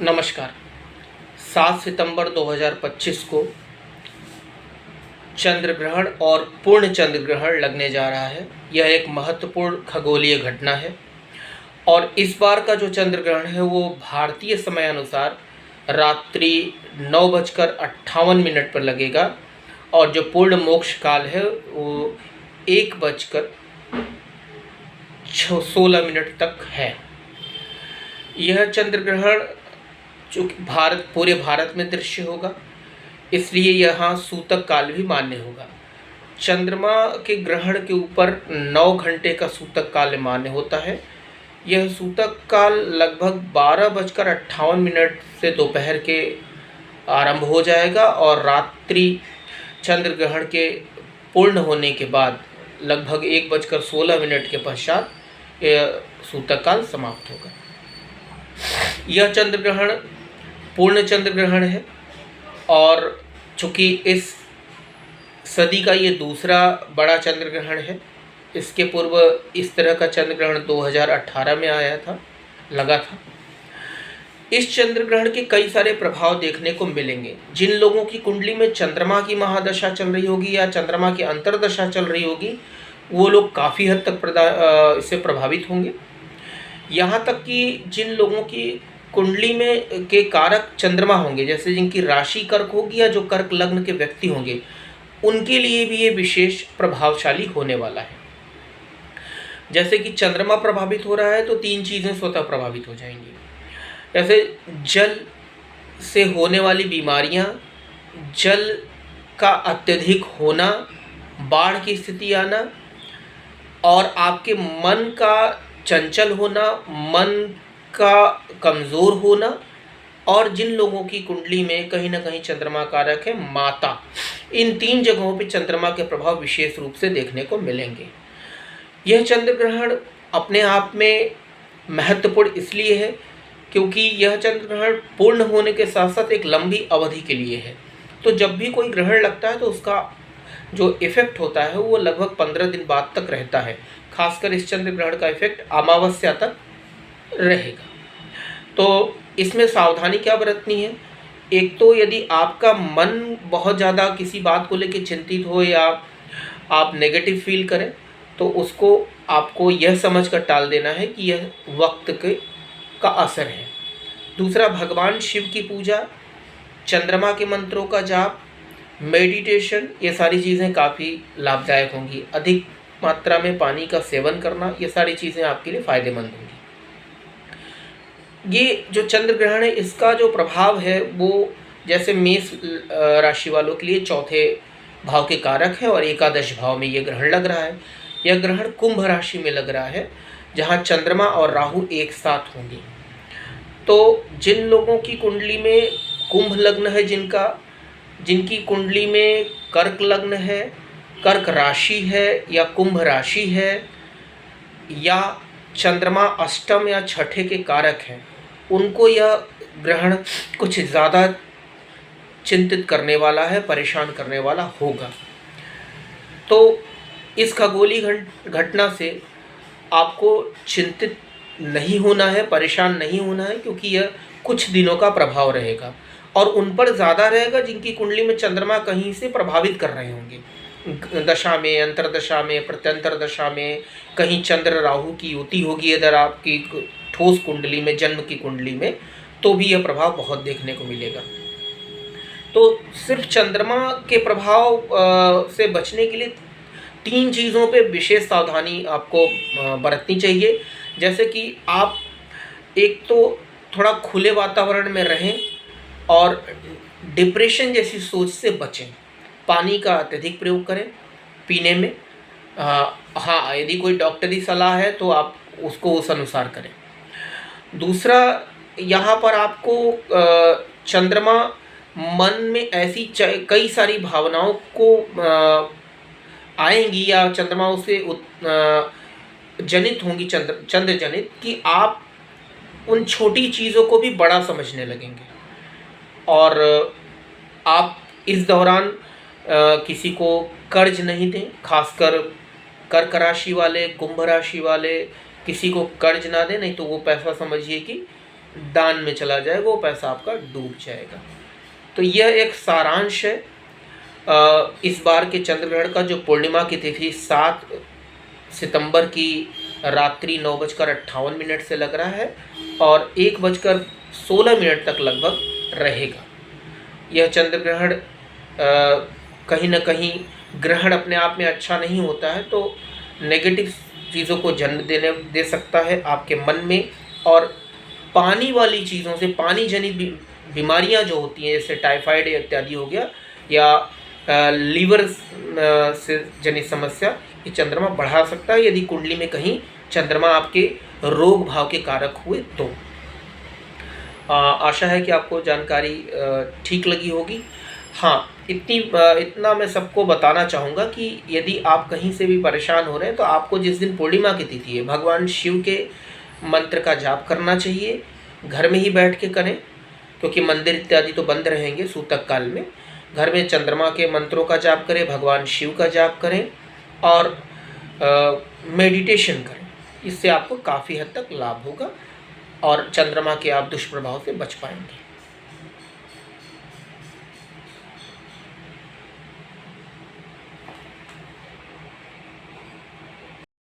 नमस्कार। 7 सितंबर 2025 को चंद्र ग्रहण और पूर्ण चंद्र ग्रहण लगने जा रहा है। यह एक महत्वपूर्ण खगोलीय घटना है और इस बार का जो चंद्र ग्रहण है वो भारतीय समय अनुसार रात्रि 9:58 पर लगेगा और जो पूर्ण मोक्ष काल है वो 1:16 तक है। यह चंद्र ग्रहण चूँकि पूरे भारत में दृश्य होगा, इसलिए यहाँ सूतक काल भी मान्य होगा। चंद्रमा के ग्रहण के ऊपर 9 घंटे का सूतक काल मान्य होता है। यह सूतक काल लगभग 12:58 से दोपहर के आरंभ हो जाएगा और रात्रि चंद्र ग्रहण के पूर्ण होने के बाद लगभग 1:16 के पश्चात यह सूतक काल समाप्त होगा। यह चंद्र ग्रहण पूर्ण चंद्र ग्रहण है और चूँकि इस सदी का ये दूसरा बड़ा चंद्र ग्रहण है। इसके पूर्व इस तरह का चंद्र ग्रहण 2018 में लगा था। इस चंद्र ग्रहण के कई सारे प्रभाव देखने को मिलेंगे। जिन लोगों की कुंडली में चंद्रमा की महादशा चल रही होगी या चंद्रमा की अंतर्दशा चल रही होगी, वो लोग काफ़ी हद तक इससे प्रभावित होंगे। यहाँ तक कि जिन लोगों की कुंडली में के कारक चंद्रमा होंगे, जैसे जिनकी राशि कर्क होगी या जो कर्क लग्न के व्यक्ति होंगे, उनके लिए भी ये विशेष प्रभावशाली होने वाला है। जैसे कि चंद्रमा प्रभावित हो रहा है तो 3 चीज़ें स्वतः प्रभावित हो जाएंगी। जैसे जल से होने वाली बीमारियां, जल का अत्यधिक होना, बाढ़ की स्थिति आना और आपके मन का चंचल होना, मन का कमज़ोर होना और जिन लोगों की कुंडली में कहीं ना कहीं चंद्रमा कारक है माता, इन 3 जगहों पे चंद्रमा के प्रभाव विशेष रूप से देखने को मिलेंगे। यह चंद्र ग्रहण अपने आप में महत्वपूर्ण इसलिए है क्योंकि यह चंद्र ग्रहण पूर्ण होने के साथ साथ एक लंबी अवधि के लिए है। तो जब भी कोई ग्रहण लगता है तो उसका जो इफ़ेक्ट होता है वो लगभग 15 दिन बाद तक रहता है। खासकर इस चंद्र ग्रहण का इफ़ेक्ट अमावस्या तक रहेगा। तो इसमें सावधानी क्या बरतनी है? एक तो यदि आपका मन बहुत ज़्यादा किसी बात को लेकर चिंतित हो या आप नेगेटिव फील करें तो उसको आपको यह समझकर टाल देना है कि यह वक्त का असर है। दूसरा, भगवान शिव की पूजा, चंद्रमा के मंत्रों का जाप, मेडिटेशन, ये सारी चीज़ें काफ़ी लाभदायक होंगी। अधिक मात्रा में पानी का सेवन करना, ये सारी चीज़ें आपके लिए फ़ायदेमंद होंगी। ये जो चंद्र ग्रहण है इसका जो प्रभाव है वो जैसे मेष राशि वालों के लिए 4थे भाव के कारक है और एकादश भाव में ये ग्रहण लग रहा है। यह ग्रहण कुंभ राशि में लग रहा है जहाँ चंद्रमा और राहु एक साथ होंगे। तो जिन लोगों की कुंडली में कुंभ लग्न है, जिनकी कुंडली में कर्क लग्न है, कर्क राशि है या कुंभ राशि है या चंद्रमा अष्टम या छठे के कारक हैं, उनको यह ग्रहण कुछ ज़्यादा चिंतित करने वाला है, परेशान करने वाला होगा। तो इस खगोलीय घटना से आपको चिंतित नहीं होना है, परेशान नहीं होना है, क्योंकि यह कुछ दिनों का प्रभाव रहेगा और उन पर ज़्यादा रहेगा जिनकी कुंडली में चंद्रमा कहीं से प्रभावित कर रहे होंगे। दशा में, अंतर्दशा में, प्रत्यंतर दशा में कहीं चंद्र राहु की युति होगी अगर आपकी ठोस कुंडली में, जन्म की कुंडली में, तो भी यह प्रभाव बहुत देखने को मिलेगा। तो सिर्फ चंद्रमा के प्रभाव से बचने के लिए 3 चीज़ों पे विशेष सावधानी आपको बरतनी चाहिए। जैसे कि आप एक तो थोड़ा खुले वातावरण में रहें और डिप्रेशन जैसी सोच से बचें। पानी का अत्यधिक प्रयोग करें पीने में। हाँ, यदि कोई डॉक्टरी सलाह है तो आप उसको उस अनुसार करें। दूसरा, यहाँ पर आपको चंद्रमा मन में ऐसी कई सारी भावनाओं को आएंगी या चंद्रमा उसे जनित होंगी, चंद्र जनित, कि आप उन छोटी चीज़ों को भी बड़ा समझने लगेंगे और आप इस दौरान किसी को कर्ज नहीं दें। खासकर कर्क राशि वाले, कुंभ राशि वाले किसी को कर्ज ना दें, नहीं तो वो पैसा समझिए कि दान में चला जाएगा, वो पैसा आपका डूब जाएगा। तो यह एक सारांश है इस बार के चंद्र ग्रहण का, जो पूर्णिमा की तिथि 7 सितंबर की रात्रि 9:58 से लग रहा है और 1:16 तक लगभग रहेगा। यह चंद्र ग्रहण कहीं ना कहीं, ग्रहण अपने आप में अच्छा नहीं होता है, तो नेगेटिव चीज़ों को जन्म दे सकता है आपके मन में, और पानी वाली चीज़ों से, पानी जनित बीमारियां जो होती हैं, जैसे टाइफाइड इत्यादि हो गया, या लीवर से जनित समस्या, ये चंद्रमा बढ़ा सकता है यदि कुंडली में कहीं चंद्रमा आपके रोग भाव के कारक हुए तो। आशा है कि आपको जानकारी ठीक लगी होगी। हाँ, इतना मैं सबको बताना चाहूँगा कि यदि आप कहीं से भी परेशान हो रहे हैं तो आपको जिस दिन पूर्णिमा की तिथि है, भगवान शिव के मंत्र का जाप करना चाहिए। घर में ही बैठ के करें, क्योंकि मंदिर इत्यादि तो बंद रहेंगे सूतक काल में। घर में चंद्रमा के मंत्रों का जाप करें, भगवान शिव का जाप करें और मेडिटेशन करें। इससे आपको काफ़ी हद तक लाभ होगा और चंद्रमा के आप दुष्प्रभाव से बच पाएंगे।